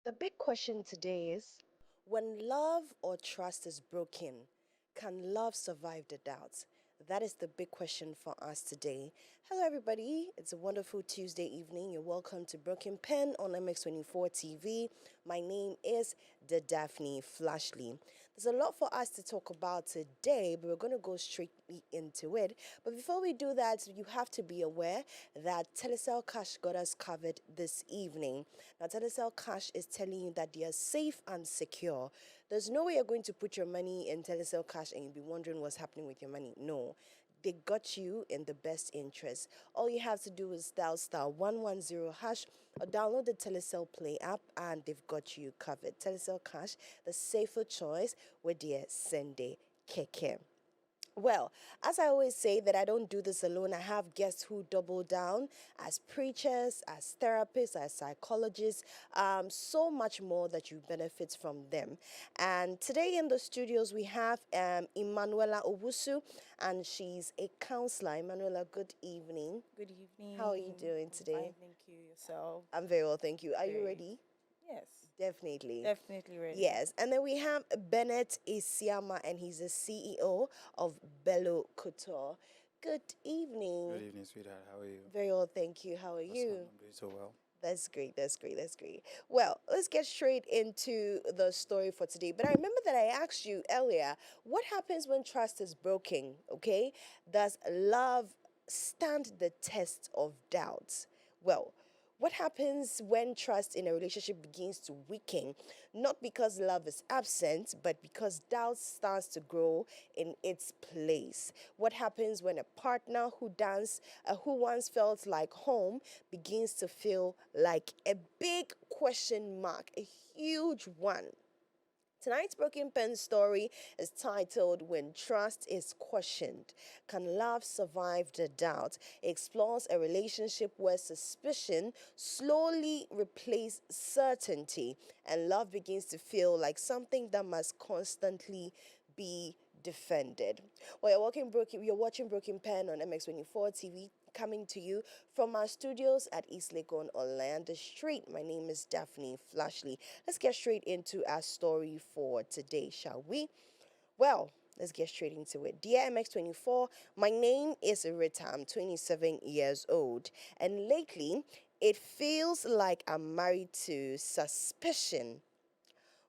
The big question today is, when love or trust is broken, can love survive the doubts? That is the big question for us today. Hello, everybody. It's a wonderful Tuesday evening. You're welcome to Broken Pen on MX24 TV. My name is the Daphne Flashley. There's a lot for us to talk about today, but we're going to go straight into it. But before we do that, you have to be aware that Telecel Cash got us covered this evening. Now, Telecel Cash is telling you that they are safe and secure. There's no way you're going to put your money in Telecel Cash and you'll be wondering what's happening with your money. No. They got you in the best interest. All you have to do is dial star 110 hash or download the Telecel Play app and they've got you covered. Telecel Cash, the safer choice with their Sende Keke. Well, as I always say that I don't do this alone, I have guests who double down as preachers, as therapists, as psychologists, so much more that you benefit from them. And today in the studios we have Immanuella Owusu, and she's a counselor. Immanuella, good evening. Good evening. How are you doing I'm today? fine, thank you. Yourself? I'm very well, thank you. Are you Great. ready? Yes, Definitely. definitely ready. Yes, and then we have Bernnett Asiamah, and he's the CEO of Bello Couture. Good evening. Good evening, sweetheart. How are you? Very well, thank you. How are Awesome. you? I'm doing so well. That's great. That's great. That's great. Well, let's get straight into the story for today. But I remember that I asked you earlier, what happens when trust is broken? Okay, does love stand the test of doubts? Well, what happens when trust in a relationship begins to weaken? Not because love is absent, but because doubt starts to grow in its place. What happens when a partner who once felt like home begins to feel like a big question mark, a huge one? Tonight's Broken Pen story is titled When Trust is Questioned. Can Love Survive the Doubt? It explores a relationship where suspicion slowly replaces certainty and love begins to feel like something that must constantly be defended. Well, you're watching Broken Pen on MX24 TV, coming to you from our studios at East Legon Orlando Street. My name is Daphne Flashley. Let's get straight into our story for today, shall we? Well, let's get straight into it. Dear MX24, my name is Rita. I'm 27 years old, and lately it feels like I'm married to suspicion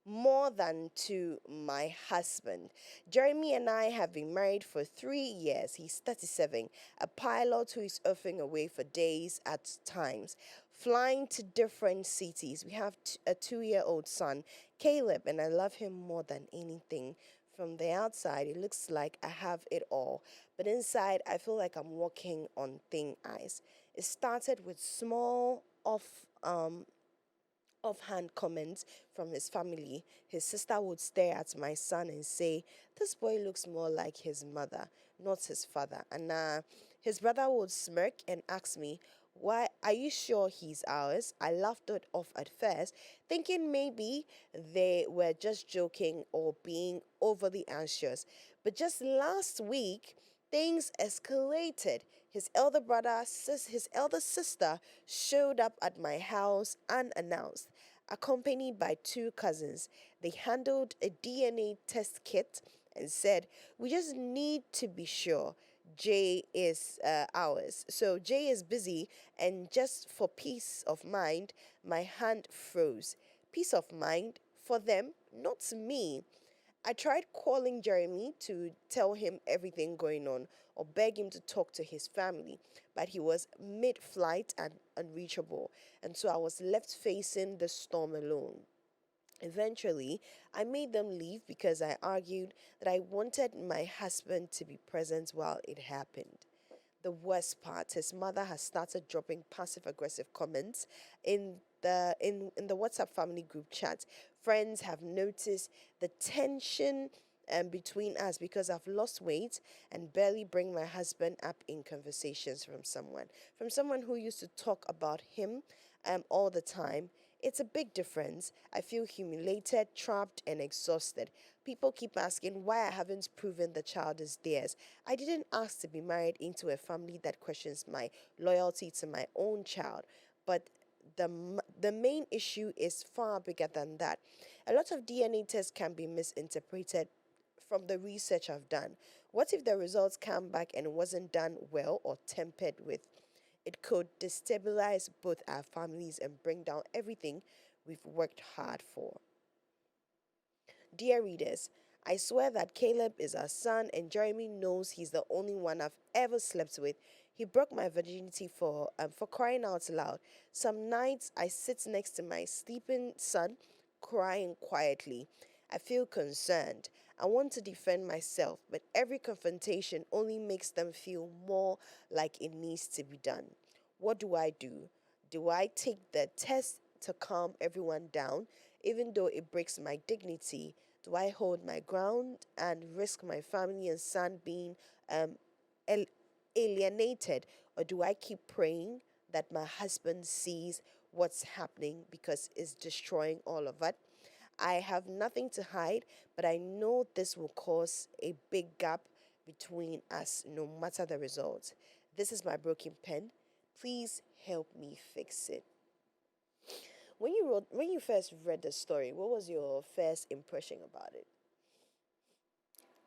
more than to my husband. Jeremy and I have been married for 3 years. He's 37, a pilot who is often away for days at times, flying to different cities. We have a 2-year-old son, Caleb, and I love him more than anything. From the outside, it looks like I have it all, but inside, I feel like I'm walking on thin ice. It started with small offhand comments from his family. His sister would stare at my son and say, "This boy looks more like his mother, not his father." And his brother would smirk and ask me, "Why are you sure he's ours?" I laughed it off at first, thinking maybe they were just joking or being overly anxious. But just last week, things escalated. His elder sister showed up at my house unannounced, accompanied by two cousins. They handled a DNA test kit and said, "We just need to be sure Jay is ours." So Jay is busy, and just for peace of mind, my hand froze. Peace of mind for them, not me. I tried calling Jeremy to tell him everything going on or beg him to talk to his family, but he was mid flight and unreachable, and so I was left facing the storm alone. Eventually, I made them leave because I argued that I wanted my husband to be present while it happened. The worst part, his mother has started dropping passive aggressive comments in the WhatsApp family group chat. Friends have noticed the tension between us because I've lost weight and barely bring my husband up in conversations from someone who used to talk about him all the time. It's a big difference. I feel humiliated, trapped, and exhausted. People keep asking why I haven't proven the child is theirs. I didn't ask to be married into a family that questions my loyalty to my own child, but the main issue is far bigger than that. A lot of DNA tests can be misinterpreted from the research I've done. What if the results come back and it wasn't done well or tempered with? It could destabilize both our families and bring down everything we've worked hard for. Dear readers, I swear that Caleb is our son and Jeremy knows he's the only one I've ever slept with. He broke my virginity for crying out loud. Some nights I sit next to my sleeping son, crying quietly. I feel concerned. I want to defend myself, but every confrontation only makes them feel more like it needs to be done. What do I do? Do I take the test to calm everyone down, even though it breaks my dignity? Do I hold my ground and risk my family and son being um, alienated, or do I keep praying that my husband sees what's happening because it's destroying all of it? I have nothing to hide, but I know this will cause a big gap between us no matter the result. This is my broken pen. Please help me fix it. When you first read the story, what was your first impression about it?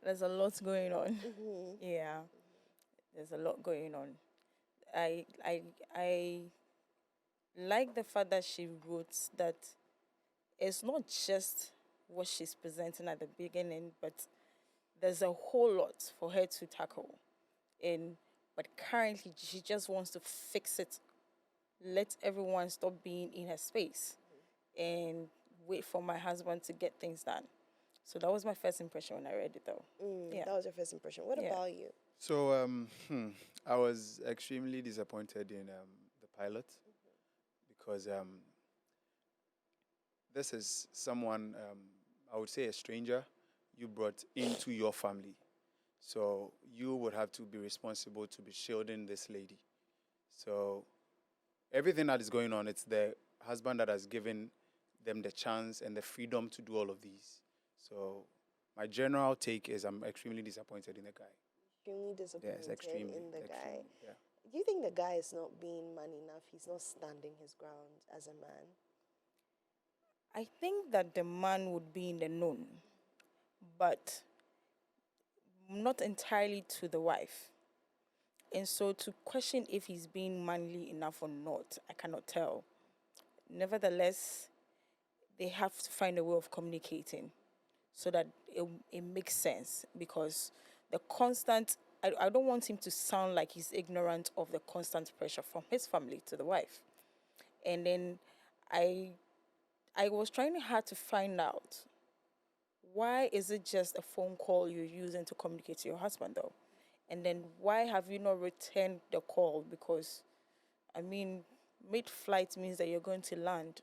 There's a lot going on. Mm-hmm. Yeah, there's a lot going on. I like the fact that she wrote that it's not just what she's presenting at the beginning, but there's a whole lot for her to tackle. And but currently she just wants to fix it. Let everyone stop being in her space and wait for my husband to get things done. So that was my first impression when I read it though. Yeah. That was your first impression. What Yeah. about you? So, I was extremely disappointed in the pilot because this is someone, I would say a stranger, you brought into your family. So you would have to be responsible to be shielding this lady. So everything that is going on, it's the husband that has given them the chance and the freedom to do all of these. So my general take is I'm extremely disappointed in the guy. Extremely disappointed Yes, extremely. in the guy. Extremely, yeah. Do you think the guy is not being man enough? He's not standing his ground as a man. I think that the man would be in the known, but not entirely to the wife. And so to question if he's being manly enough or not, I cannot tell. Nevertheless, they have to find a way of communicating so that it makes sense because the constant, I don't want him to sound like he's ignorant of the constant pressure from his family to the wife. And then I I was trying hard to find out why is it just a phone call you're using to communicate to your husband though? And then why have you not returned the call? Because I mean, mid-flight means that you're going to land.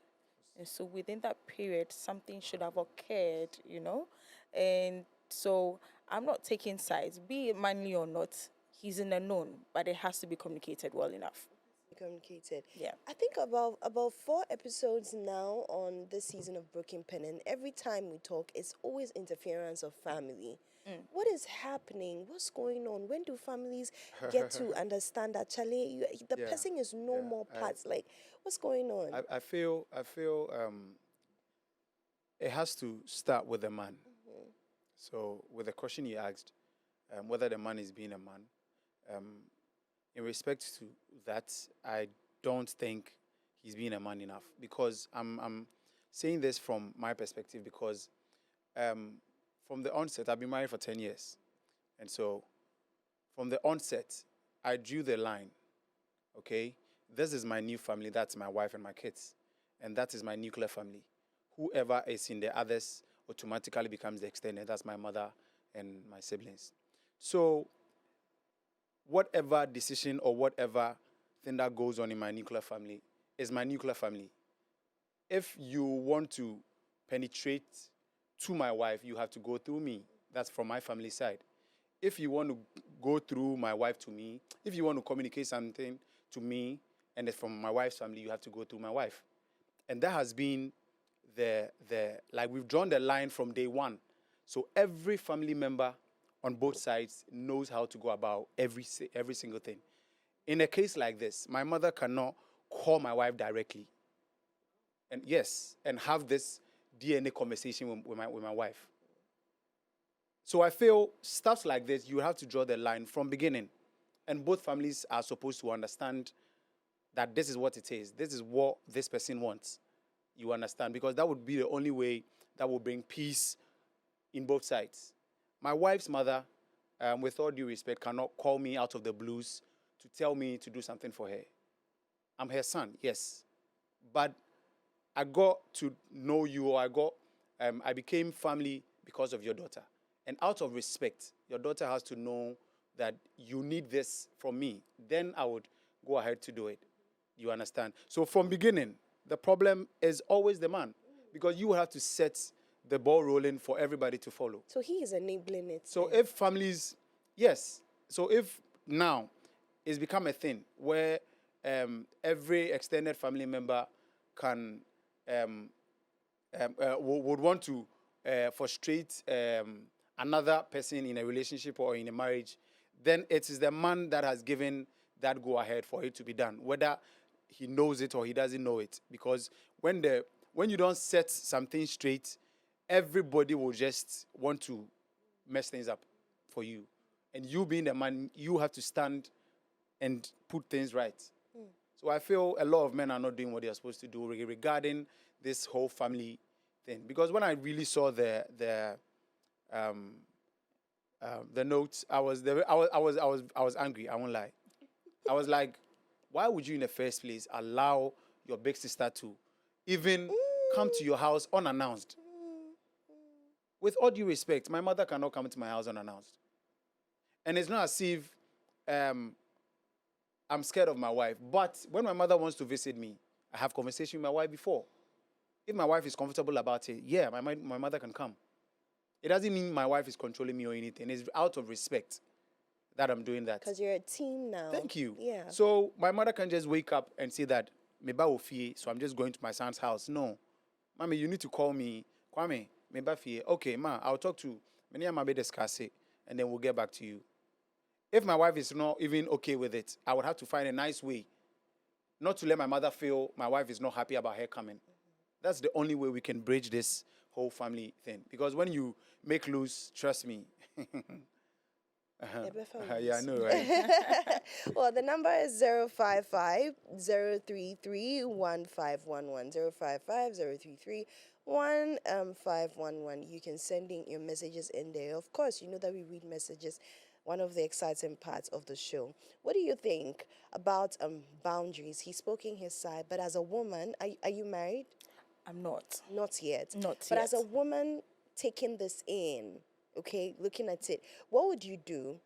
And so within that period, something should have occurred, you know? And so I'm not taking sides, be it manly or not, he's in the known, but it has to be communicated well enough. Communicated. Yeah. I think about 4 episodes now on this season of Broken Pen, and every time we talk, it's always interference of family. What is happening? What's going on? When do families get to understand that Charlie, the Yeah, person is no yeah, more parts? Like, what's going on? I feel it has to start with the man. So with the question you asked, whether the man is being a man, um, in respect to that, I don't think he's being a man enough because I'm saying this from my perspective because from the onset, I've been married for 10 years. And so from the onset, I drew the line, okay? This is my new family. That's my wife and my kids. And that is my nuclear family. Whoever is in the others automatically becomes the extended. That's my mother and my siblings. So whatever decision or whatever thing that goes on in my nuclear family is my nuclear family. If you want to penetrate to my wife, you have to go through me. That's from my family side. If you want to go through my wife to me, if you want to communicate something to me and it's from my wife's family, you have to go through my wife. And that has been the like we've drawn the line from day one. So every family member on both sides knows how to go about every single thing. In a case like this, my mother cannot call my wife directly and yes, and have this DNA conversation with my wife. So I feel stuff like this, you have to draw the line from beginning. And both families are supposed to understand that this is what it is. This is what this person wants. You understand? Because that would be the only way that will bring peace in both sides. My wife's mother, with all due respect, cannot call me out of the blues to tell me to do something for her. I'm her son, yes. But I got to know you, or I became family because of your daughter. And out of respect, your daughter has to know that you need this from me. Then I would go ahead to do it. You understand? So from beginning, the problem is always the man, because you have to set the ball rolling for everybody to follow. So he is enabling it. So if families, yes. So if now it's become a thing where every extended family member can would want to frustrate another person in a relationship or in a marriage, then it is the man that has given that go ahead for it to be done, whether he knows it or he doesn't know it. Because when you don't set something straight, everybody will just want to mess things up for you. And you being the man, you have to stand and put things right. So I feel a lot of men are not doing what they're supposed to do regarding this whole family thing. Because when I really saw the notes, I was angry. I won't lie. I was like, why would you in the first place allow your big sister to even come to your house unannounced? With all due respect, my mother cannot come to my house unannounced. And it's not as if I'm scared of my wife. But when my mother wants to visit me, I have conversation with my wife before. If my wife is comfortable about it, yeah, my mother can come. It doesn't mean my wife is controlling me or anything. It's out of respect that I'm doing that. Because you're a team now. Thank you. Yeah. So my mother can just wake up and say that, meba ofie, so I'm just going to my son's house. No. Mommy, you need to call me. Kwame, meba fie. Okay, ma, I'll talk to many of my discuss it, and then we'll get back to you. If my wife is not even okay with it, I would have to find a nice way not to let my mother feel my wife is not happy about her coming. That's the only way we can bridge this whole family thing. Because when you make loose, trust me. Yeah, I know, right? Well, the number is 055-033-1511. 055-033-1511. You can send in your messages in there. Of course, you know that we read messages, one of the exciting parts of the show. What do you think about boundaries? He's spoken his side, but as a woman, are you married? I'm not. Not yet. Not But yet. as a woman taking this in, okay, looking at it, what would you do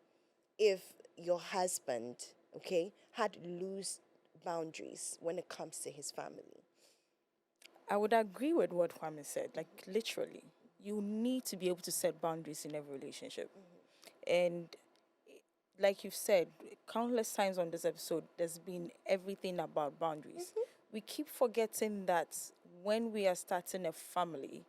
if your husband, okay, had loose boundaries when it comes to his family? I would agree with what Kwame said. Like, literally, you need to be able to set boundaries in every relationship. And like you've said, countless times on this episode, there's been everything about boundaries. We keep forgetting that when we are starting a family,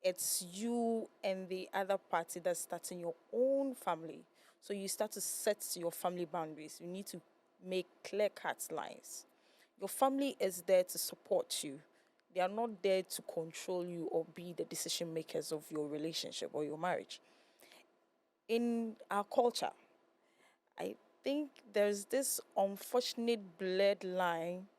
it's you and the other party that's starting your own family. So you start to set your family boundaries. You need to make clear-cut lines. Your family is there to support you. They are not there to control you or be the decision makers of your relationship or your marriage. In our culture, I think there's this unfortunate blurred line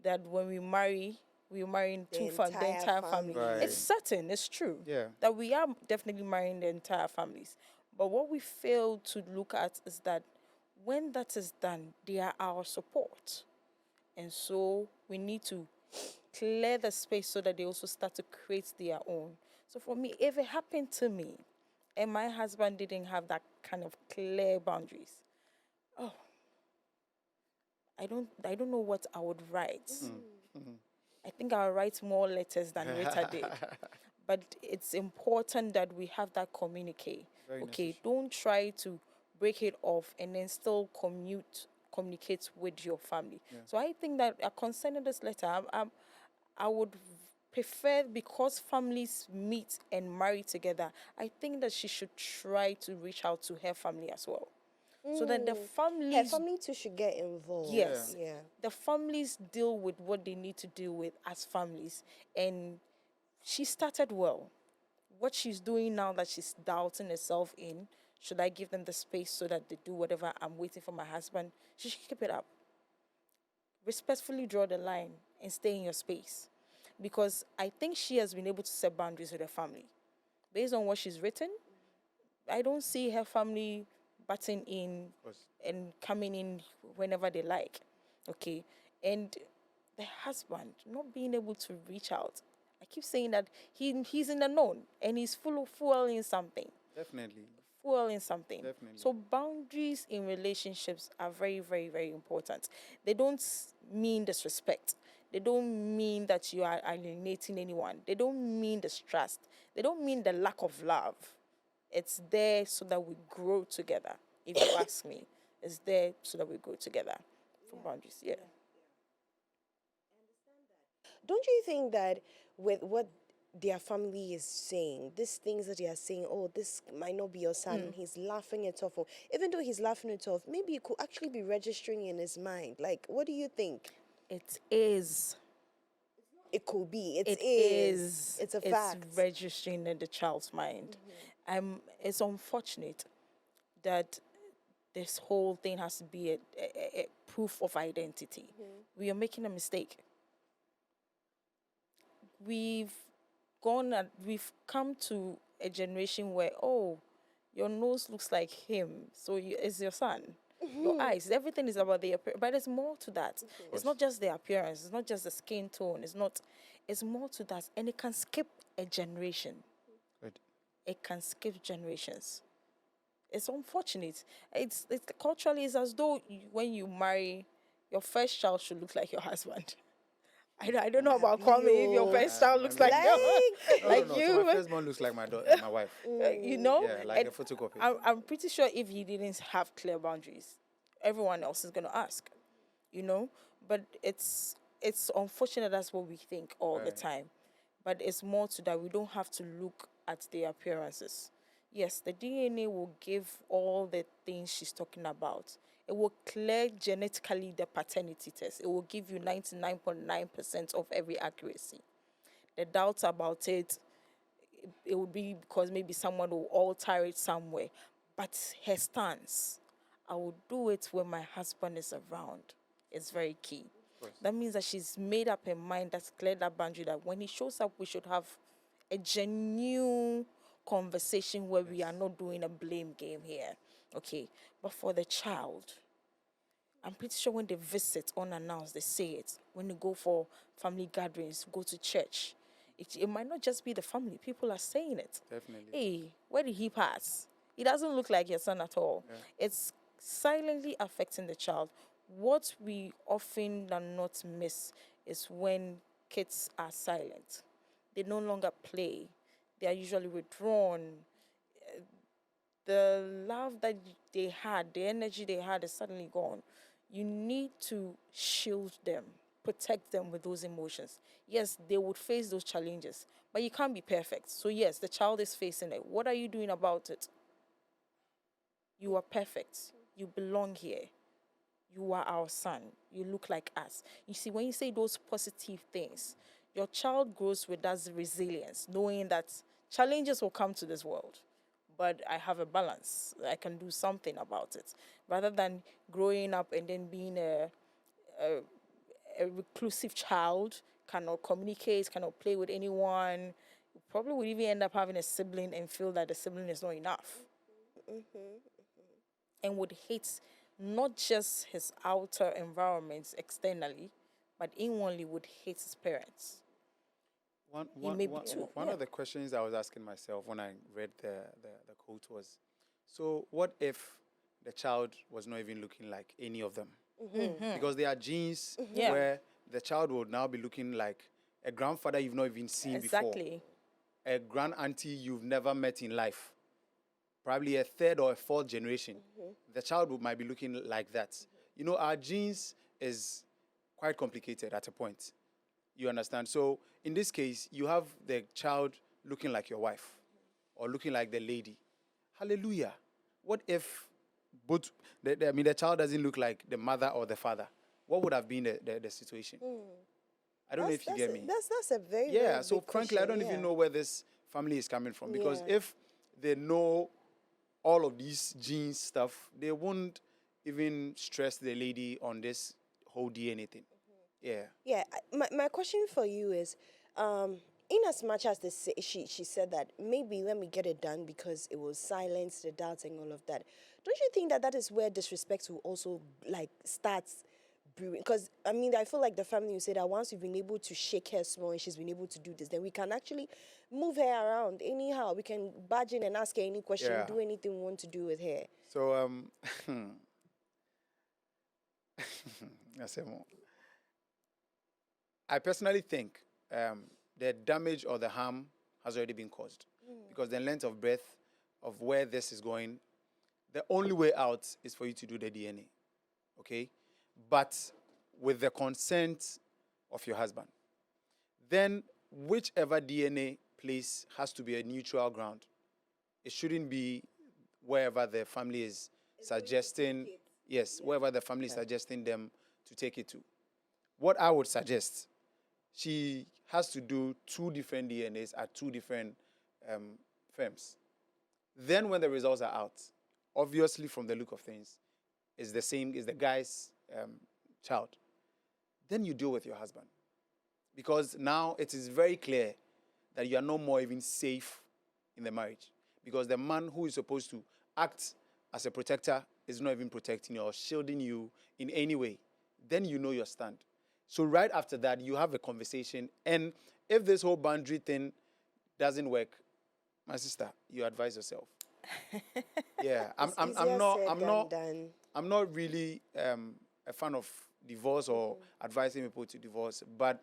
that when we marry in the entire family. Right. It's certain, it's true. Yeah. That we are definitely marrying the entire families. But what we fail to look at is that when that is done, they are our support. And so we need to clear the space so that they also start to create their own. So for me, if it happened to me and my husband didn't have that kind of clear boundaries, I don't know what I would write. I think I'll write more letters than Rita did. But it's important that we have that communicate. Very Okay, necessary. don't try to break it off and then still communicate with your family. Yeah. So I think that concerning this letter, I would prefer, because families meet and marry together, I think that she should try to reach out to her family as well, So then the Her families, family too should get involved. yes, Yeah. the families deal with what they need to deal with as families. And she started well. What she's doing now that she's doubting herself in, should I give them the space so that they do whatever I'm waiting for my husband? She should keep it up. Respectfully draw the line and stay in your space. Because I think she has been able to set boundaries with her family. Based on what she's written, I don't see her family butting in and coming in whenever they like. Okay. And the husband not being able to reach out. I keep saying that he's in the known and he's full of fueling something. Definitely. Fueling something. Definitely. So boundaries in relationships are very, very, very important. They don't mean disrespect. They don't mean that you are alienating anyone. They don't mean distrust. They don't mean the lack of love. It's there so that we grow together. If you ask me, it's there so that we grow together. For boundaries, yeah. Don't you think that with what their family is saying, these things that they are saying, oh, this might not be your son, and he's laughing it off, or even though he's laughing it off, maybe it could actually be registering in his mind. Like, what do you think? It is. It could be. It is. It's a fact. It's registering in the child's mind. It's unfortunate that this whole thing has to be a proof of identity. We are making a mistake. We've we've come to a generation where, oh, your nose looks like him, so it's your son. Your eyes, everything is about the appearance, but there's more to that. It's not just the appearance, it's not just the skin tone, it's more to that, and it can skip a generation. Good. It can skip generations. It's unfortunate. It's culturally, it's as though when you marry, your first child should look like your husband. I don't know about Kwame if your first child looks like Like- No, you. so my firstborn looks like my wife. You know? Yeah, like And a photocopy. I'm pretty sure if he didn't have clear boundaries, everyone else is going to ask, you know? But it's unfortunate that's what we think all the Right. time. But it's more to that. We don't have to look at the appearances. Yes, the DNA will give all the things she's talking about. It will clear genetically the paternity test. It will give you 99.9% of every accuracy. The doubts about it, it would be because maybe someone will alter it somewhere. But her stance, I will do it when my husband is around, is very key. That means that she's made up her mind, that's cleared that boundary, that when he shows up, we should have a genuine conversation where we are not doing a blame game here. Okay. But for the child, I'm pretty sure when they visit unannounced, they say it. When they go for family gatherings, go to church, it might not just be the family. People are saying it. Definitely. Hey, where did he pass? He doesn't look like your son at all. Yeah. It's silently affecting the child. What we often do not miss is when kids are silent. They no longer play. They are usually withdrawn. The love that they had, the energy they had is suddenly gone. You need to shield them, protect them with those emotions. Yes, they would face those challenges, but you can't be perfect. So yes, the child is facing it. What are you doing about it? You are perfect. You belong here. You are our son. You look like us. You see, when you say those positive things, your child grows with that resilience, knowing that challenges will come to this world, but I have a balance. I can do something about it. Rather than growing up and then being a reclusive child, cannot communicate, cannot play with anyone, probably would even end up having a sibling and feel that the sibling is not enough. And would hate not just his outer environments externally, but inwardly would hate his parents. One of the questions I was asking myself when I read the quote was, so what if the child was not even looking like any of them? Because there are genes where the child would now be looking like a grandfather you've not even seen before. Exactly. A grand auntie you've never met in life. Probably a third or a fourth generation. The child might be looking like that. You know, our genes is quite complicated at a point. You understand? So in this case, you have the child looking like your wife or looking like the lady. Hallelujah. What if both, I mean, the child doesn't look like the mother or the father, what would have been the situation? I don't know if you get me. That's a very, Yeah, very so big frankly, I question, don't even yeah. know where this family is coming from, because Yeah. if they know all of these genes stuff, they won't even stress the lady on this whole DNA thing. Yeah. Yeah, my question for you is, in as much as she said that maybe let me get it done because it will silence the doubts and all of that, don't you think that that is where disrespect will also like starts brewing? Because I mean, I feel like the family will say that once we've been able to shake her small and she's been able to do this, then we can actually move her around anyhow. We can barge in and ask her any question, Yeah. do anything we want to do with her. So I say more. I personally think the damage or the harm has already been caused, because the length of breath of where this is going, the only way out is for you to do the DNA, okay? But with the consent of your husband. Then whichever DNA place has to be a neutral ground. It shouldn't be wherever the family is suggesting, yes, wherever the family is suggesting them to take it to. What I would suggest, she has to do 2 different DNAs at 2 different firms. Then when the results are out, obviously from the look of things, is the same, is the guy's child. Then you deal with your husband. Because now it is very clear that you are no more even safe in the marriage. Because the man who is supposed to act as a protector is not even protecting you or shielding you in any way. Then you know your stand. So right after that, you have a conversation. And if this whole boundary thing doesn't work, my sister, you advise yourself. Yeah, It's easier said than done. I'm not really a fan of divorce or advising people to divorce, but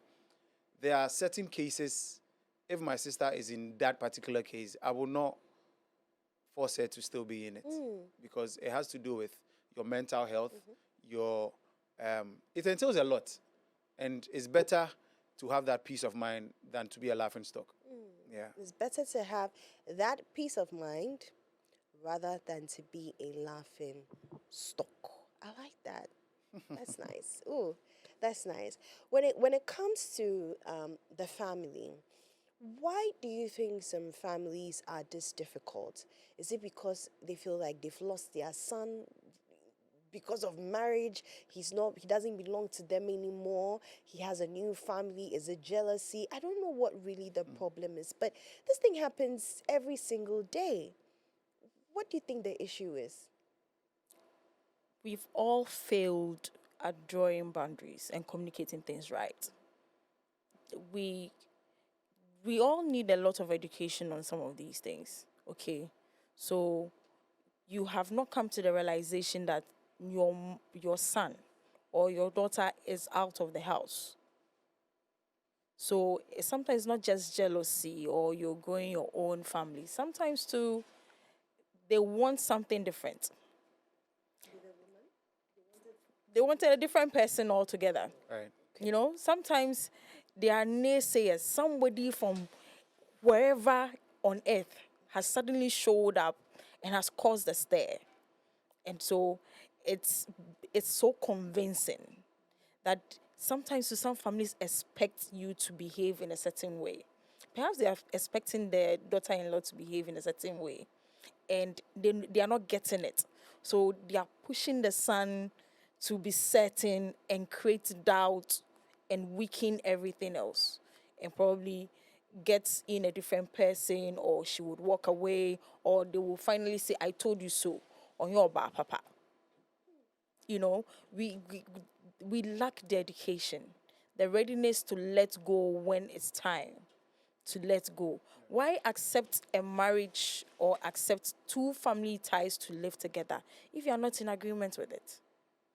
there are certain cases. If my sister is in that particular case, I will not force her to still be in it, because it has to do with your mental health. Your it entails a lot, and it's better to have that peace of mind than to be a laughing stock. Yeah. It's better to have that peace of mind rather than to be a laughing stock. I like that. That's nice. Ooh, that's nice. When it comes to the family, why do you think some families are this difficult? Is it because they feel like they've lost their son because of marriage? He doesn't belong to them anymore. He has a new family. Is it jealousy? I don't know what really the problem is, but this thing happens every single day. What do you think the issue is? We've all failed at drawing boundaries and communicating things right. We we all need a lot of education on some of these things. Okay, so you have not come to the realization that your son or your daughter is out of the house. So sometimes not just jealousy or you're growing your own family. Sometimes too, they want something different. They wanted a different person altogether. Right. You know, sometimes they are naysayers. Somebody from wherever on earth has suddenly showed up and has caused a stir. And so it's so convincing that sometimes some families expect you to behave in a certain way. Perhaps they are expecting their daughter-in-law to behave in a certain way, and they are not getting it. So they are pushing the son to be certain and create doubt and weaken everything else, and probably get in a different person, or she would walk away, or they will finally say, "I told you so," on your papa. You know, we lack the education, the readiness to let go when it's time to let go. Why accept a marriage or accept 2 family ties to live together if you are not in agreement with it?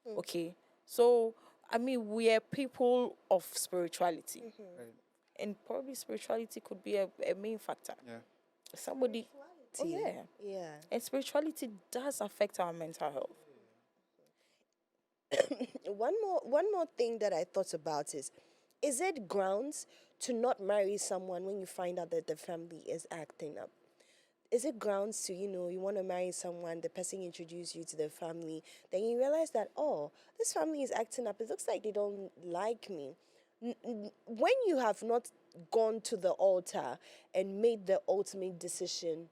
Okay, so I mean, we are people of spirituality, Right. and probably spirituality could be a main factor. Yeah. Somebody, oh yeah, Yeah. and spirituality does affect our mental health. One more thing that I thought about is it grounds to not marry someone when you find out that the family is acting up? is it grounds to, you want to marry someone, the person introduced you to the family, then you realize that, oh, this family is acting up, it looks like they don't like me. When you have not gone to the altar and made the ultimate decision,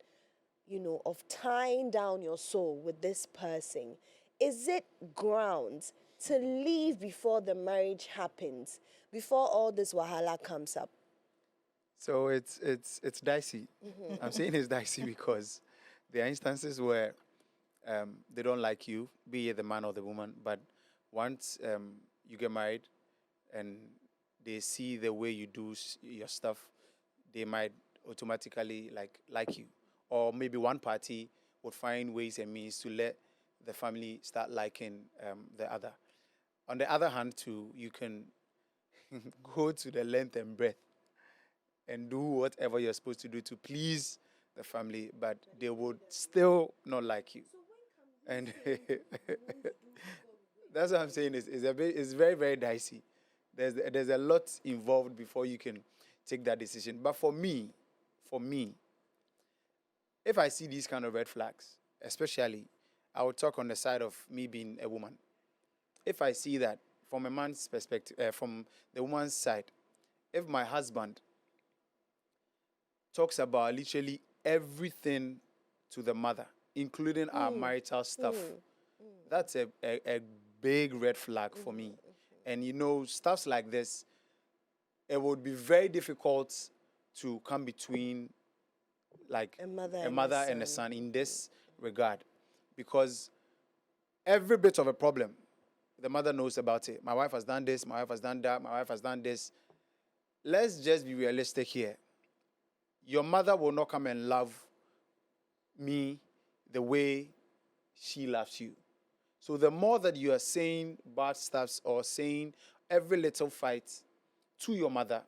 of tying down your soul with this person, is it grounds to leave before the marriage happens, before all this wahala comes up? So it's dicey. I'm saying it's dicey because there are instances where they don't like you, be it the man or the woman, but once you get married and they see the way you do your stuff, they might automatically like you. Or maybe one party would find ways and means to let the family start liking the other. On the other hand, too, you can go to the length and breadth and do whatever you're supposed to do to please the family, but they would still not like you. And that's what I'm saying. It's very, very dicey. There's a lot involved before you can take that decision. But for me, if I see these kind of red flags, especially, I would talk on the side of me being a woman. If I see that from a man's perspective, from the woman's side, if my husband talks about literally everything to the mother, including our marital stuff, that's a big red flag for me. And stuffs like this, it would be very difficult to come between like A mother a and mother a and a son. son in this regard, because every bit of a problem, the mother knows about it. My wife has done this, my wife has done that, my wife has done this. Let's just be realistic here. Your mother will not come and love me the way she loves you. So the more that you are saying bad stuffs or saying every little fight to your mother,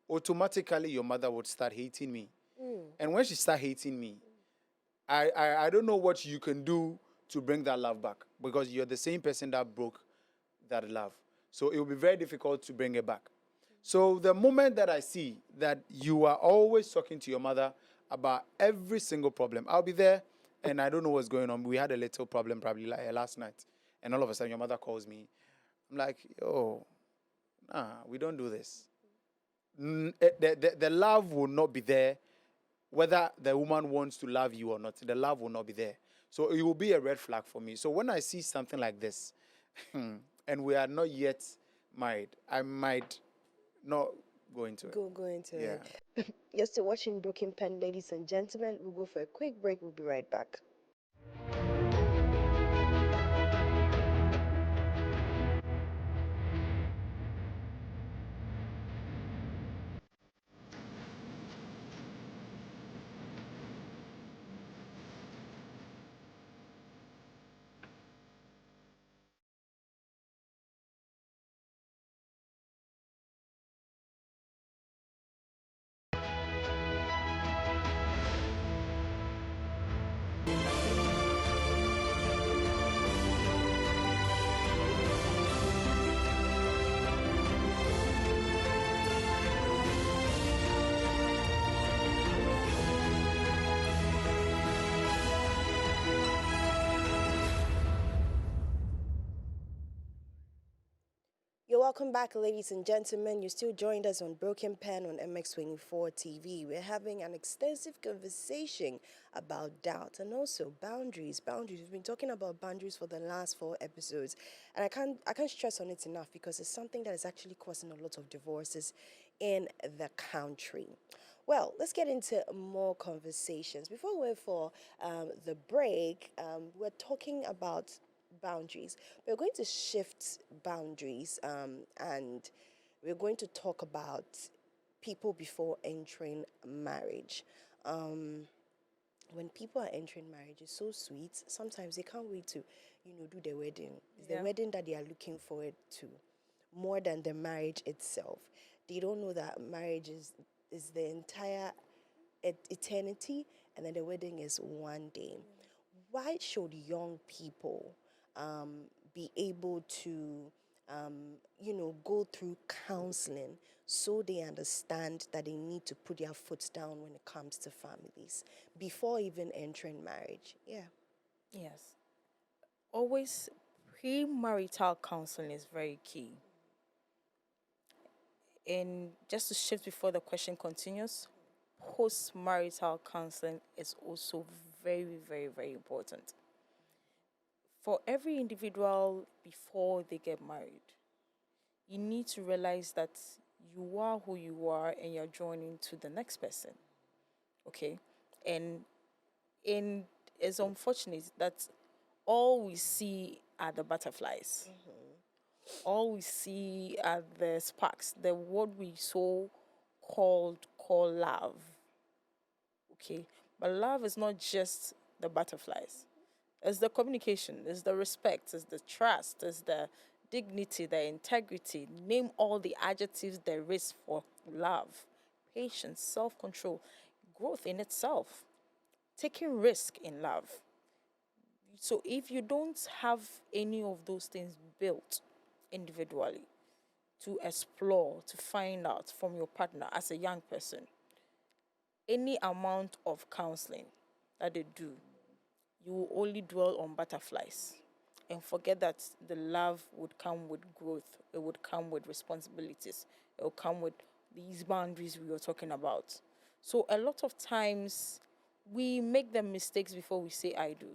automatically your mother would start hating me. And when she start hating me, I don't know what you can do to bring that love back, because you're the same person that broke that love. So it will be very difficult to bring it back. So the moment that I see that you are always talking to your mother about every single problem, I'll be there and I don't know what's going on. We had a little problem probably like last night, and all of a sudden your mother calls me. I'm like, oh, nah, we don't do this. The love will not be there, whether the woman wants to love you or not. The love will not be there. So it will be a red flag for me. So when I see something like this, and we are not yet married, I might not go into it. Go into Yeah. it. You're still watching Broken Pen, ladies and gentlemen. We'll go for a quick break. We'll be right back. You're welcome back, ladies and gentlemen. You still joined us on Broken Pen on MX24 TV. We're having an extensive conversation about doubt and also boundaries. Boundaries. We've been talking about boundaries for the last 4 episodes, and I can't stress on it enough because it's something that is actually causing a lot of divorces in the country. Well, let's get into more conversations. Before we went for the break, we're talking about boundaries. We're going to shift boundaries, and we're going to talk about people before entering marriage. Um, when people are entering marriage, it's so sweet. Sometimes they can't wait to, do the wedding. It's the wedding that they are looking forward to more than the marriage itself. They don't know that marriage is the entire eternity, and then the wedding is one day. Why should young people be able to go through counseling so they understand that they need to put their foot down when it comes to families before even entering marriage. Yeah. Yes. Always premarital counseling is very key. And just to shift before the question continues, post-marital counseling is also very, very, very important. For every individual before they get married, you need to realize that you are who you are and you're joining to the next person. Okay? And it's unfortunate that all we see are the butterflies. All we see are the sparks, the what we so call love. Okay? But love is not just the butterflies. It's the communication, it's the respect, it's the trust, it's the dignity, the integrity. Name all the adjectives there is for love. Patience, self-control, growth in itself, taking risk in love. So if you don't have any of those things built individually to explore, to find out from your partner as a young person, any amount of counseling that they do, you will only dwell on butterflies and forget that the love would come with growth, it would come with responsibilities, it will come with these boundaries we were talking about. So a lot of times we make the mistakes before we say I do.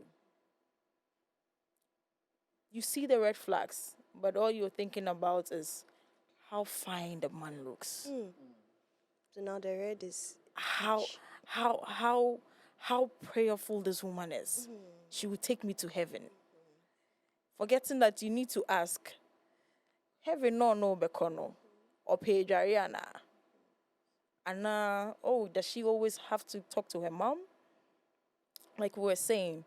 You see the red flags, but all you're thinking about is how fine the man looks. So now the red is How how how how prayerful this woman is. She will take me to heaven. Forgetting that you need to ask, heaven no bekono or pejariana. And oh, does she always have to talk to her mom? Like we were saying,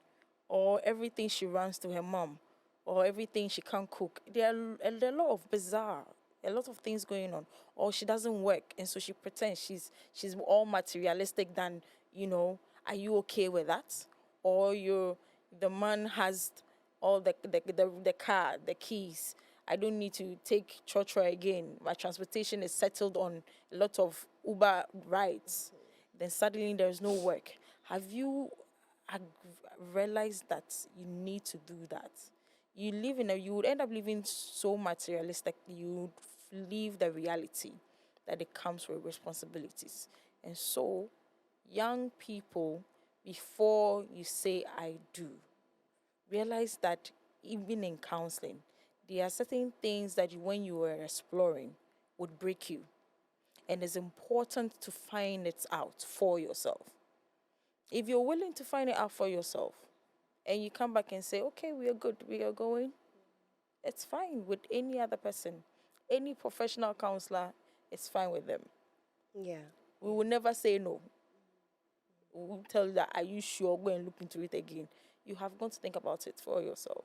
or everything she runs to her mom, or everything she can't cook. There are a lot of a lot of things going on. Or she doesn't work, and so she pretends she's all materialistic than, are you okay with that? Or the man has all the car, the keys. I don't need to take church again. My transportation is settled on a lot of Uber rides. Then suddenly there's no work. Have you ag- realized that you need to do that? You would end up living so materialistic, you would leave the reality that it comes with responsibilities. And so, young people, before you say I do, realize that even in counseling, there are certain things that when you were exploring would break you. And it's important to find it out for yourself. If you're willing to find it out for yourself and you come back and say, okay, we are good, we are going, it's fine with any other person. Any professional counselor, it's fine with them. yeah. We will never say no. We will tell you that, are you sure? Go and look into it again. You have got to think about it for yourself.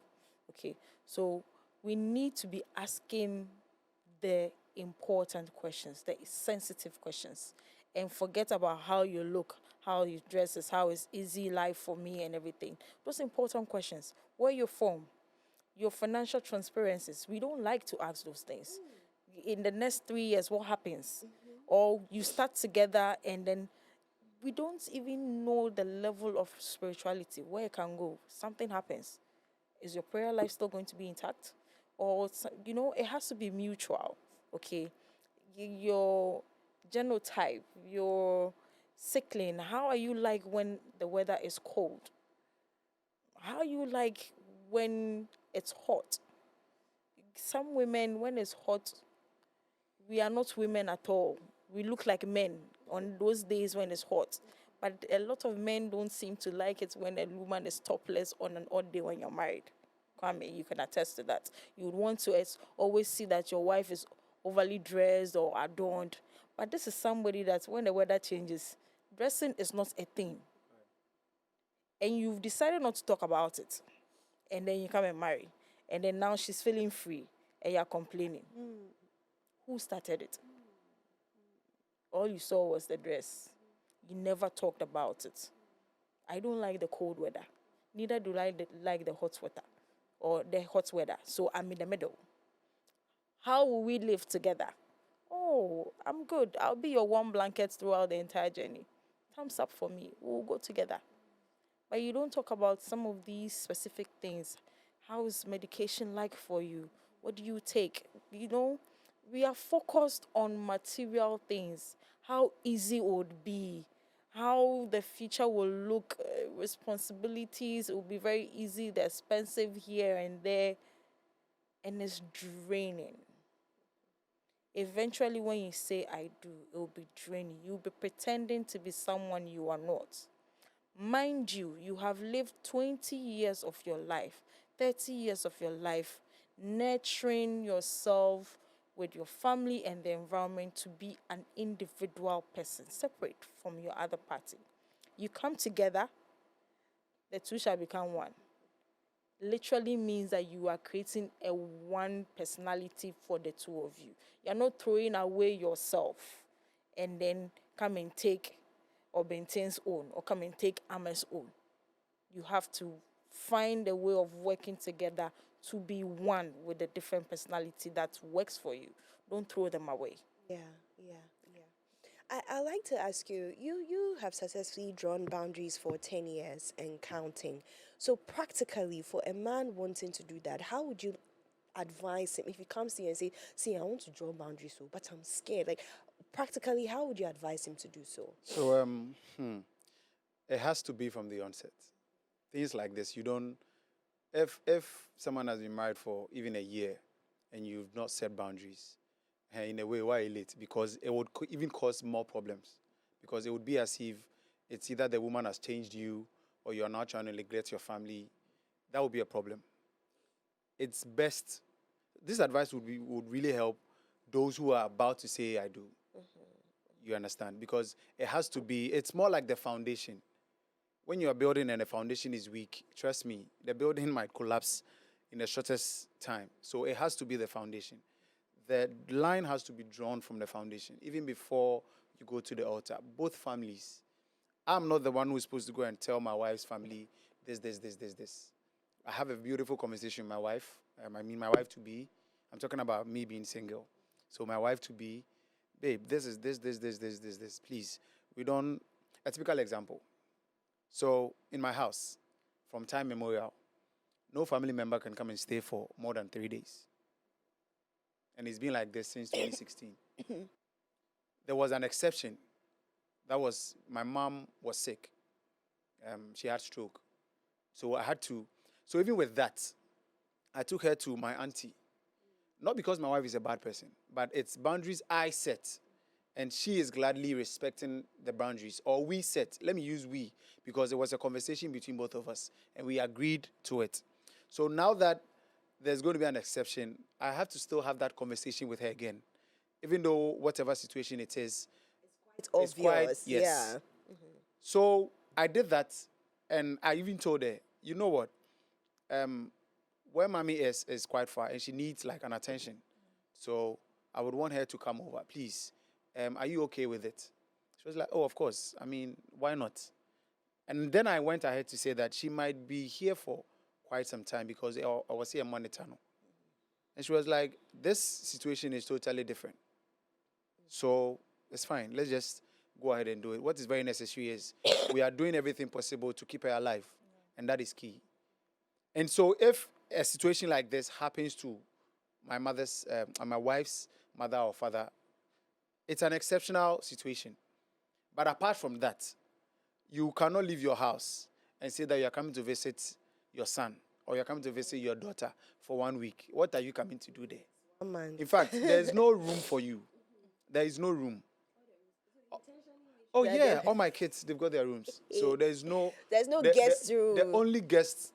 Okay, so we need to be asking the important questions, the sensitive questions, and forget about how you look, how you dress, how is easy life for me and everything. Those important questions. Where you're from, your financial transparencies. We don't like to ask those things. In the next 3 years, what happens? Or you start together and then we don't even know the level of spirituality, where it can go. Something happens. Is your prayer life still going to be intact? Or, it has to be mutual, okay? Your genotype, your sickling, how are you like when the weather is cold? How are you like when it's hot? Some women, when it's hot, we are not women at all. We look like men on those days when it's hot. But a lot of men don't seem to like it when a woman is topless on an odd day when you're married. Kwame, you can attest to that. You would want to always see that your wife is overly dressed or adorned. But this is somebody that when the weather changes, dressing is not a thing. And you've decided not to talk about it. And then you come and marry. And then now she's feeling free and you're complaining. Who started it? All you saw was the dress. You never talked about it. I don't like the cold weather. Neither do I like the hot weather or the hot weather. So I'm in the middle. How will we live together? Oh, I'm good. I'll be your warm blanket throughout the entire journey. Thumbs up for me. We'll go together. But you don't talk about some of these specific things. How is medication like for you? What do you take? We are focused on material things. How easy it would be, how the future will look, responsibilities. It will be very easy, they're expensive here and there, and it's draining. Eventually, when you say I do, it will be draining. You'll be pretending to be someone you are not. Mind you, you have lived 20 years of your life, 30 years of your life, nurturing yourself with your family and the environment to be an individual person, separate from your other party. You come together, the two shall become one. Literally means that you are creating a one personality for the two of you. You're not throwing away yourself and then come and take or Benten's own, or come and take Ama's own. You have to find a way of working together to be one with a different personality that works for you. Don't throw them away. Yeah, yeah, yeah. I like to ask you, you have successfully drawn boundaries for 10 years and counting. So practically for a man wanting to do that, how would you advise him if he comes to you and say, see, I want to draw boundaries, so but I'm scared. Like practically, how would you advise him to do so? So it has to be from the onset. Things like this, you don't. If someone has been married for even a year and you've not set boundaries, in a way, why are you late? Because it would even cause more problems. Because it would be as if it's either the woman has changed you or you're now trying to neglect your family. That would be a problem. It's best. This advice would really help those who are about to say I do. You understand? Because it has to be. It's more like the foundation. When you are building and the foundation is weak, trust me, the building might collapse in the shortest time. So it has to be the foundation. The line has to be drawn from the foundation, even before you go to the altar. Both families. I'm not the one who's supposed to go and tell my wife's family this. I have a beautiful conversation with my wife. My wife to be. I'm talking about me being single. So my wife to be, babe, this is this. Please, we don't. A typical example. So in my house, from time memorial, no family member can come and stay for more than 3 days. And it's been like this since 2016. There was an exception. That was my mom was sick. She had stroke. So I had to. So even with that, I took her to my auntie. Not because my wife is a bad person, but it's boundaries I set. And she is gladly respecting the boundaries. Or we set. Let me use we, because it was a conversation between both of us. And we agreed to it. So now that there's going to be an exception, I have to still have that conversation with her again. Even though whatever situation it is, It's obvious. yes. Yeah. So I did that, and I even told her, you know what? Where mommy is quite far, and she needs like an attention. So I would want her to come over, please. Are you okay with it? She was like, oh, of course. I mean, why not? And then I went ahead to say that she might be here for quite some time because I was here Monday. And she was like, this situation is totally different. So it's fine. Let's just go ahead and do it. What is very necessary is we are doing everything possible to keep her alive. And that is key. And so if a situation like this happens to my my wife's mother or father, it's an exceptional situation. But apart from that, you cannot leave your house and say that you are coming to visit your son or you're coming to visit your daughter for 1 week. What are you coming to do there? Oh, man. In fact, there's no room for you. There is no room. Oh, yeah. All my kids, they've got their rooms. So there's no guest room. The only guest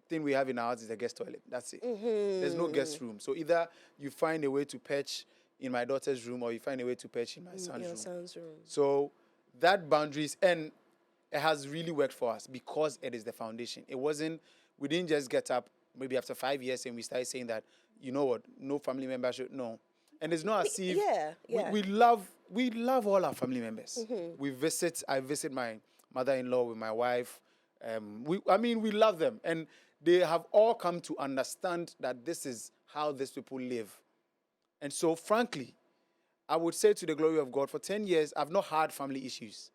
thing we have in our house is the guest toilet. That's it. There's no guest room. So either you find a way to perch in my daughter's room or you find a way to perch in my son's room. So that boundaries, and it has really worked for us because it is the foundation. We didn't just get up maybe after 5 years and we started saying that, you know what, no family member should, no. And it's not as if we love all our family members. I visit my mother-in-law with my wife. We love them. And they have all come to understand that this is how these people live. And so, frankly, I would say to the glory of God, for 10 years, I've not had family issues.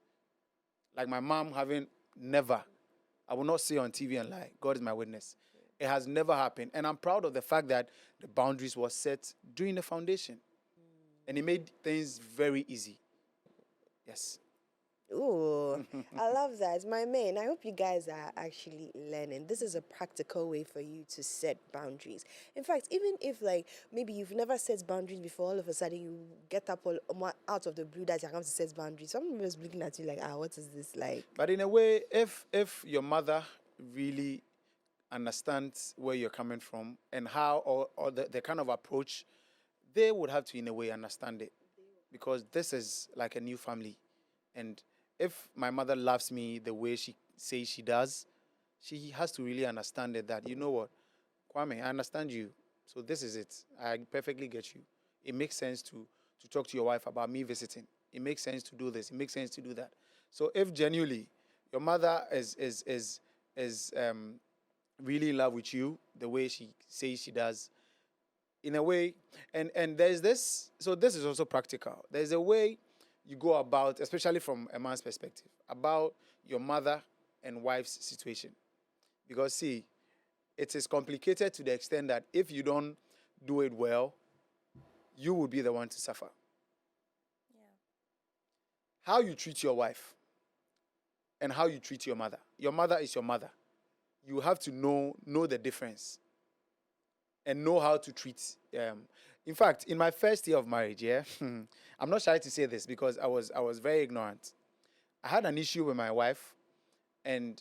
Like my mom having never. I will not say on TV and lie. God is my witness. It has never happened. And I'm proud of the fact that the boundaries were set during the foundation. And it made things very easy. Yes. Ooh, I love that. My man, I hope you guys are actually learning. This is a practical way for you to set boundaries. In fact, even if like maybe you've never set boundaries before, all of a sudden you get up out of the blue that you come to set boundaries. Someone was looking at you like, what is this like? But in a way, if your mother really understands where you're coming from and how or the kind of approach, they would have to in a way understand it. Because this is like a new family. And if my mother loves me the way she says she does, she has to really understand it that, you know what, Kwame, I understand you. So this is it. I perfectly get you. It makes sense to talk to your wife about me visiting. It makes sense to do this. It makes sense to do that. So if genuinely your mother is really in love with you the way she says she does, in a way, and there's this, so this is also practical. There's a way you go about, especially from a man's perspective, about your mother and wife's situation. Because see, it is complicated to the extent that if you don't do it well, you will be the one to suffer. Yeah. How you treat your wife and how you treat your mother. Your mother is your mother. You have to know the difference and know how to treat. In fact, in my first year of marriage, I'm not shy to say this because I was very ignorant. I had an issue with my wife, and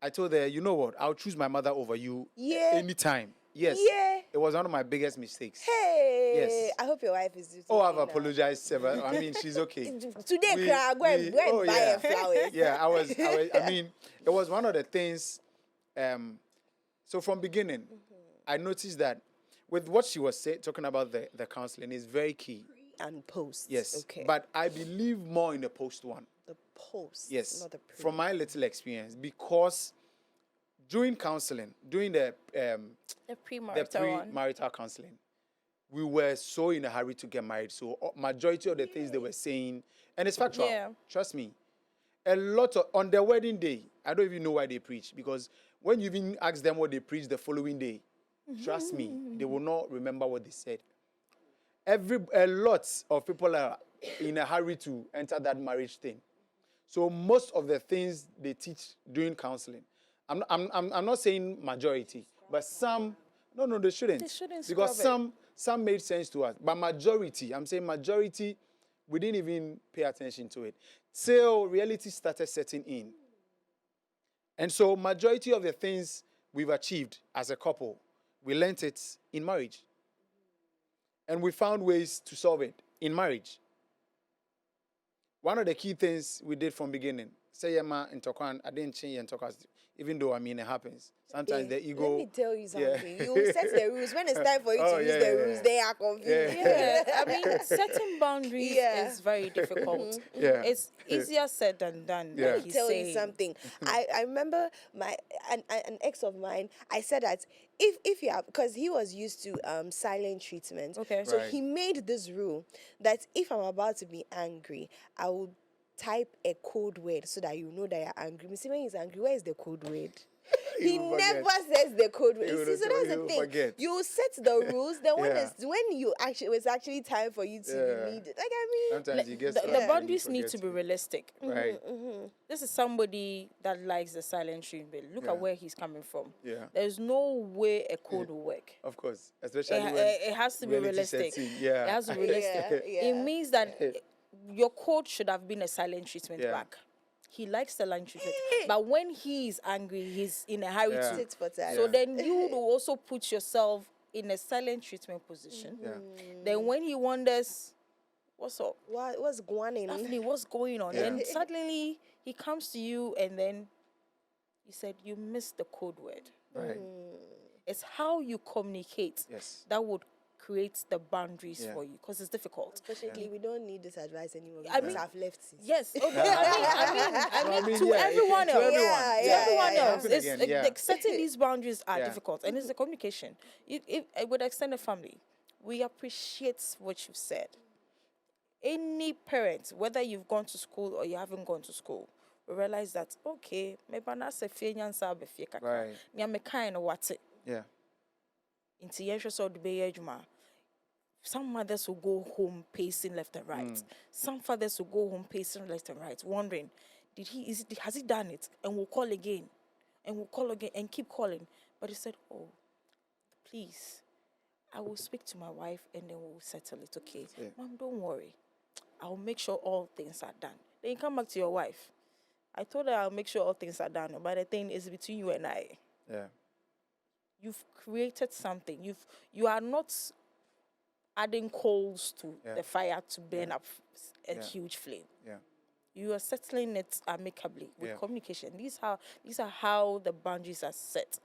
I told her, you know what, I'll choose my mother over you anytime. Yes. Yeah. It was one of my biggest mistakes. Hey. Yes. I hope your wife is doing Oh, I've okay now. apologized several. I mean, she's okay. Today, go and buy her flowers. Yeah, I mean, it was one of the things. So from beginning, I noticed that with what she was talking about the counseling is very key. And post. Yes. Okay. But I believe more in the post one. The post. Yes. Not the pre. From my little experience, because during counseling, during the pre-marital counseling, we were so in a hurry to get married. So majority of the things they were saying, and it's factual. Yeah. Trust me. A lot of, on their wedding day, I don't even know why they preach, because when you even ask them what they preach the following day, trust me, they will not remember what they said. A lot of people are in a hurry to enter that marriage thing. So most of the things they teach during counseling, I'm not saying majority, but some, no, they shouldn't. They shouldn't because scrub some made sense to us, but majority, I'm saying majority, we didn't even pay attention to it till reality started setting in. And so majority of the things we've achieved as a couple, we learned it in marriage. And we found ways to solve it in marriage. One of the key things we did from beginning, say Emma and Tokwan, I didn't change and Tokas, even though I mean it happens. Sometimes the ego. Let me tell you something. You set the rules. When it's time for you to use the rules, they are confused. Yeah, I mean, setting boundaries is very difficult. It's easier said than done. Yeah. Let me tell you something. I remember an ex of mine. I said that if you have, because he was used to silent treatment. Okay. So Right. he made this rule that if I'm about to be angry, I will type a code word so that you know that you're angry. You see, when he's angry, where is the code word? He will forget. never says the code word. He You see, will- so that's he the will thing. forget. You set the rules. Then Yeah. when you actually, it's actually time for you to Yeah. need it. Like, I mean, Sometimes he gets The frustrated, boundaries he need to forgets be it. realistic. Right. This is somebody that likes the silent treatment. Look Yeah. at where he's coming from. Yeah. There's no way a code will work. Of course. Especially when It has to be reality realistic. sets in. Yeah. It has to be realistic. Yeah. It means that your code should have been a silent treatment Yeah. back. He likes silent treatment. But when he is angry, he's in a hurry Yeah. to. tit for tat. So Yeah. then you will also put yourself in a silent treatment position. Yeah. Then when he wonders, what's up? What's going on? Daphne, what's going on? Yeah. And suddenly he comes to you and then he said, you missed the code word. Right. It's how you communicate Yes. that would create the boundaries Yeah. for you, because it's difficult. Unfortunately, we don't need this advice anymore I because mean- I've left it. Yes. Oh, no, I mean, to yeah, everyone to else. everyone. Yeah, To yeah, everyone yeah. else. Happen It's, again, yeah. like, setting these boundaries are Yeah. difficult, and it's the communication. With extended family, we appreciate what you've said. Any parent, whether you've gone to school or you haven't gone to school, we realize that, okay, maybe not say Right. me kind of what it. Yeah. Into years or the bay some mothers will go home pacing left and right. Some fathers will go home pacing left and right, wondering, has he done it? And we'll call again, and we'll call again, and keep calling. But he said, oh, please, I will speak to my wife, and then we'll settle it. Okay, Mom, don't worry. I'll make sure all things are done. Then you come back to your wife. I told her I'll make sure all things are done, but the thing is between you and I. Yeah. You've created something. You are not adding coals to the fire to burn up a huge flame. Yeah. You are settling it amicably with communication. These are how the boundaries are set.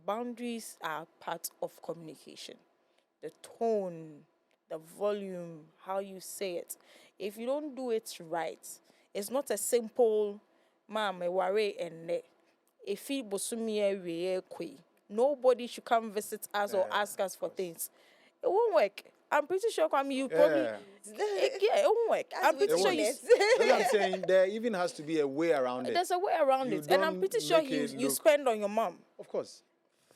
Boundaries are part of communication. The tone, the volume, how you say it. If you don't do it right, it's not a simple mama worry and ne. If he bosumie kwe. Nobody should come visit us or ask us for things. It won't work. I'm pretty sure you probably it won't work. I'm pretty sure you. That's what I'm saying. There even has to be a way around it. There's a way around it, and I'm pretty sure you spend on your mom. Of course.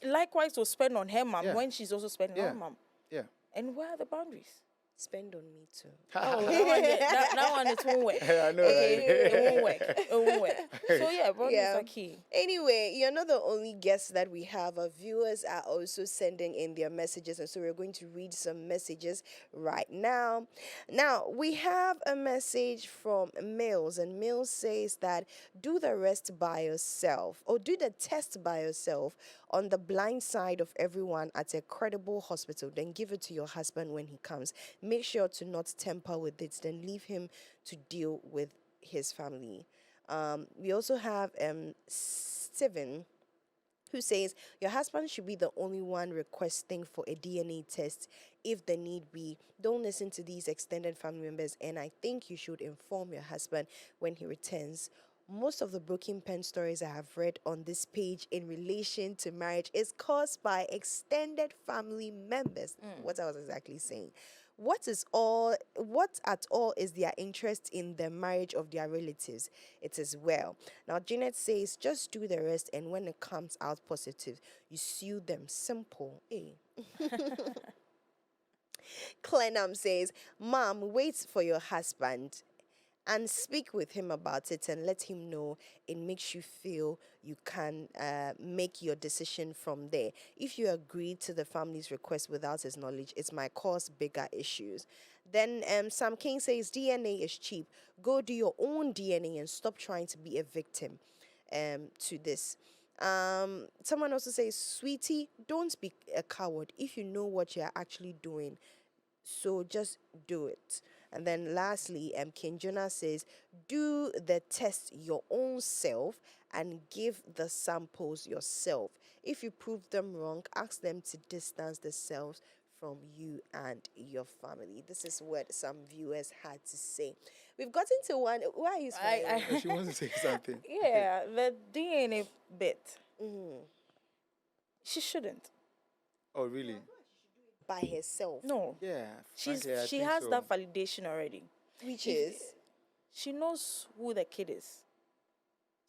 Likewise, will spend on her mom when she's also spending on her mom. Yeah. And where are the boundaries? Spend on me too. Oh, that one it won't work. I know, it won't work. It won't work. So yeah, boundaries are key. Anyway, you're not the only guest that we have. Our viewers are also sending in their messages, and so we're going to read some messages right now. Now, we have a message from Mills, and Mills says that do the rest by yourself, or do the test by yourself on the blind side of everyone at a credible hospital, then give it to your husband when he comes. Make sure to not tamper with it, then leave him to deal with his family. We also have Steven, who says your husband should be the only one requesting for a DNA test if the need be. Don't listen to these extended family members, and I think you should inform your husband when he returns. Most of the broken pen stories I have read on this page in relation to marriage is caused by extended family members. What I was exactly saying. What at all is their interest in the marriage of their relatives? It is well. Now, Janet says, just do the rest, and when it comes out positive, you sue them. Simple. Clenham says, Mom, wait for your husband and speak with him about it and let him know it makes you feel you can make your decision from there. If you agree to the family's request without his knowledge, it might cause bigger issues. Then Sam King says DNA is cheap. Go do your own DNA and stop trying to be a victim to this. Someone also says, sweetie, don't be a coward if you know what you're actually doing. So just do it. And then lastly, King Jonah says, do the test your own self and give the samples yourself. If you prove them wrong, ask them to distance themselves from you and your family. This is what some viewers had to say. We've gotten to one. Why are you smiling? She wants to say something. Yeah, the DNA bit. She shouldn't. Oh, really? By herself. No. Yeah. She frankly, has so. that validation already. Which is? She knows who the kid is.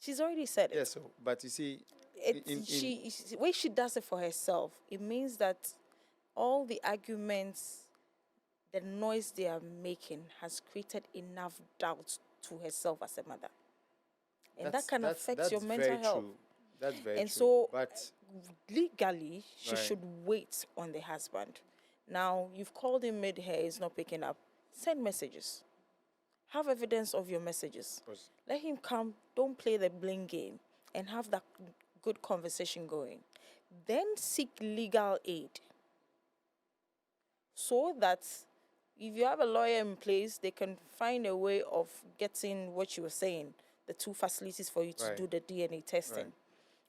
She's already said it. Yeah, so, but you see, the way she does it for herself, it means that all the arguments, the noise they are making has created enough doubt to herself as a mother. And that can affect your mental health. True. That's very and true. So but legally, she should wait on the husband. Now, you've called him mid-hair, he's not picking up. Send messages. Have evidence of your messages. Let him come, don't play the bling game, and have that good conversation going. Then seek legal aid. So that if you have a lawyer in place, they can find a way of getting what you were saying, the two facilities for you to do the DNA testing. Right.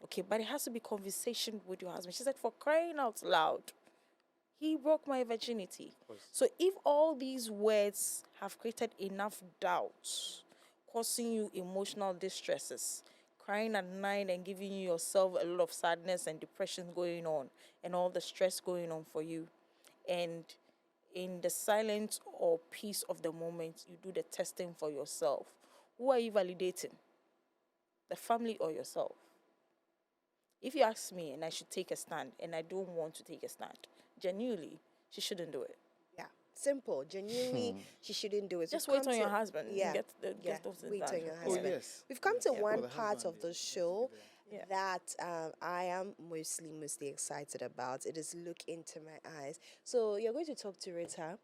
Okay, but it has to be conversation with your husband. She said, for crying out loud, he broke my virginity. So if all these words have created enough doubts, causing you emotional distresses, crying at night and giving yourself a lot of sadness and depression going on, and all the stress going on for you, and in the silence or peace of the moment, you do the testing for yourself. Who are you validating? The family or yourself? If you ask me and I should take a stand and I don't want to take a stand, genuinely, she shouldn't do it. Yeah, simple. Genuinely, she shouldn't do it. So Just we've wait come on your to, husband and yeah, get those things wait done. on your Oh, husband. yes. We've come to Yeah. one For the part husband, of the they have to show be there. Yeah. that I am mostly excited about. It is look into my eyes. So you're going to talk to Rita,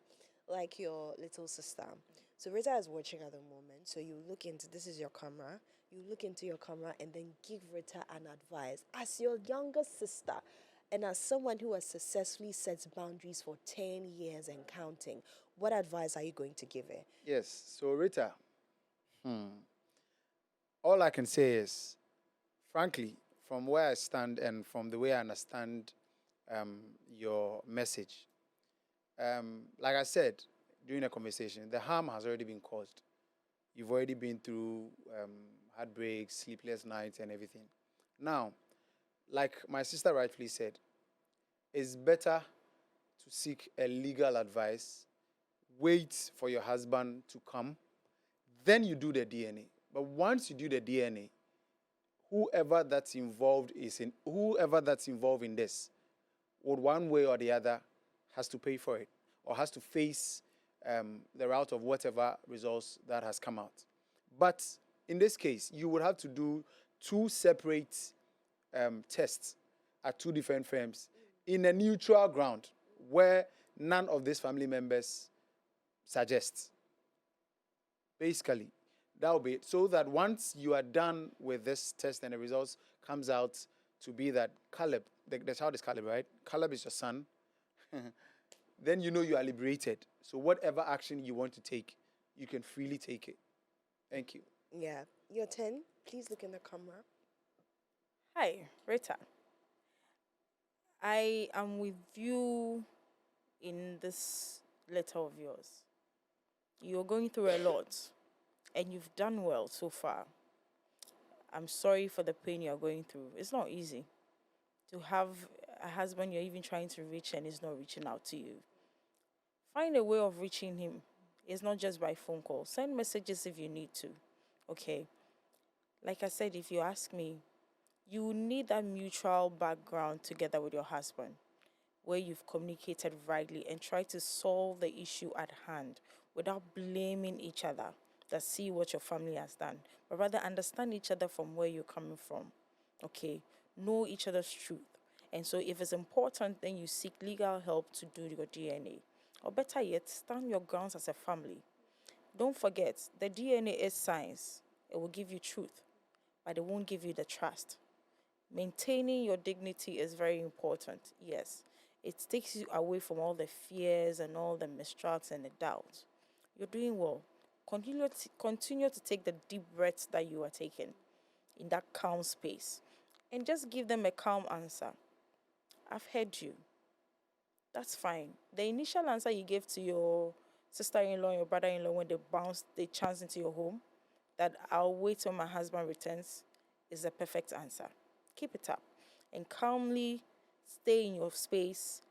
like your little sister. So Rita is watching at the moment. So you look into, this is your camera. You look into your camera and then give Rita an advice as your younger sister. And as someone who has successfully set boundaries for 10 years and counting, what advice are you going to give her? Yes. So, Rita, all I can say is, frankly, from where I stand and from the way I understand your message, like I said during the conversation, the harm has already been caused. You've already been through heartbreaks, sleepless nights, and everything. Now, like my sister rightfully said, it's better to seek a legal advice, wait for your husband to come, then you do the DNA. But once you do the DNA, whoever that's involved in this would one way or the other has to pay for it or has to face the route of whatever results that has come out. But in this case, you would have to do two separate tests at two different firms in a neutral ground where none of these family members suggest. Basically, that will be it. So that once you are done with this test and the results comes out to be that Caleb, the child is Caleb, right? Caleb is your son. Then you know you are liberated. So whatever action you want to take, you can freely take it. Thank you. Yeah, your 10. Please look in the camera. Hi, Rita. I am with you in this letter of yours. You're going through a lot and you've done well so far. I'm sorry for the pain you're going through. It's not easy to have a husband you're even trying to reach and he's not reaching out to you. Find a way of reaching him. It's not just by phone call. Send messages if you need to. Okay. Like I said, if you ask me, you need that mutual background together with your husband where you've communicated rightly and try to solve the issue at hand without blaming each other that see what your family has done, but rather understand each other from where you're coming from. Okay, know each other's truth. And so if it's important, then you seek legal help to do your DNA. Or better yet, stand your grounds as a family. Don't forget, the DNA is science. It will give you truth, but it won't give you the trust. Maintaining your dignity is very important, yes. It takes you away from all the fears and all the mistrusts and the doubts. You're doing well. Continue to take the deep breaths that you are taking in that calm space and just give them a calm answer. I've heard you. That's fine. The initial answer you gave to your sister-in-law and your brother-in-law when they chanced into your home, that I'll wait till my husband returns, is a perfect answer. Keep it up and calmly stay in your space.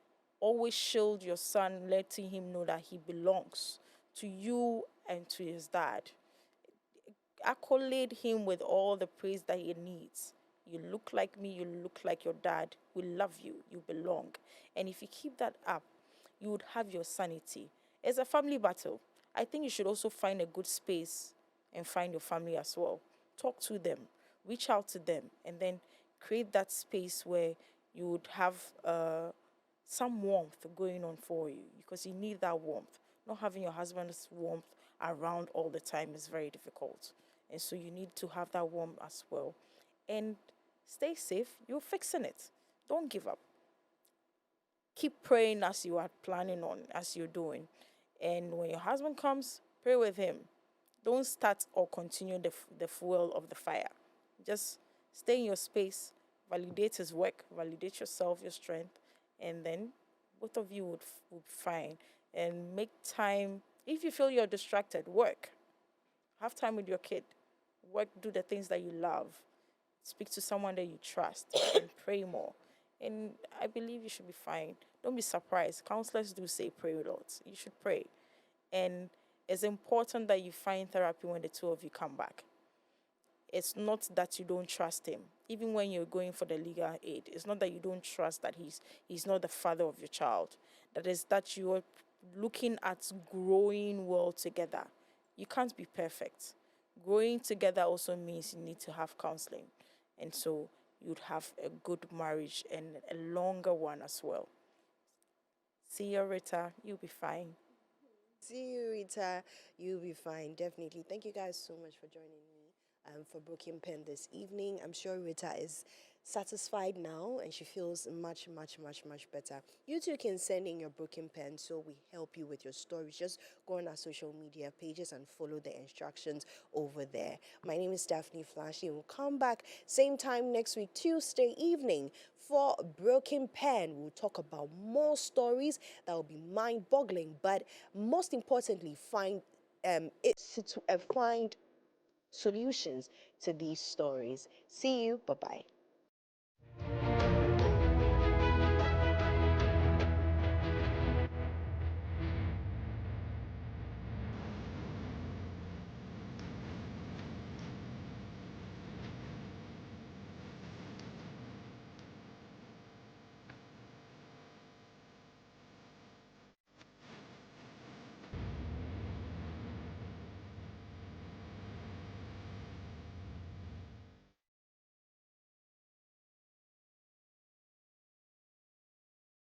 Always shield your son, letting him know that he belongs to you and to his dad. Accolade him with all the praise that he needs. You look like me, you look like your dad. We love you, you belong. And if you keep that up, you would have your sanity. It's a family battle. I think you should also find a good space and find your family as well. Talk to them, reach out to them, and then create that space where you would have some warmth going on for you because you need that warmth. Not having your husband's warmth around all the time is very difficult. And so you need to have that warmth as well. And stay safe. You're fixing it. Don't give up. Keep praying as you are planning on, as you're doing. And when your husband comes, pray with him. Don't start or continue the fuel of the fire. Just stay in your space, validate his work, validate yourself, your strength, and then both of you would fine. And make time. If you feel you're distracted, work. Have time with your kid. Work, do the things that you love. Speak to someone that you trust and pray more. And I believe you should be fine. don't be surprised. Counselors do say pray a lot. You should pray. And it's important that you find therapy when the two of you come back. It's not that you don't trust him. Even when you're going for the legal aid, it's not that you don't trust that he's not the father of your child. That is that you're looking at growing well together. You can't be perfect. Growing together also means you need to have counseling. And so you'd have a good marriage and a longer one as well. See you, Rita. You'll be fine. See you, Rita. You'll be fine. Definitely. Thank you guys so much for joining me for Broken Pen this evening. I'm sure Rita is satisfied now and she feels much, much, much, much better. You too can send in your Broken Pen so we help you with your stories. Just go on our social media pages and follow the instructions over there. My name is Daphne Flashy. We'll come back same time next week, Tuesday evening, for Broken Pen. We'll talk about more stories that will be mind-boggling, but most importantly, find find solutions to these stories. See you. Bye bye.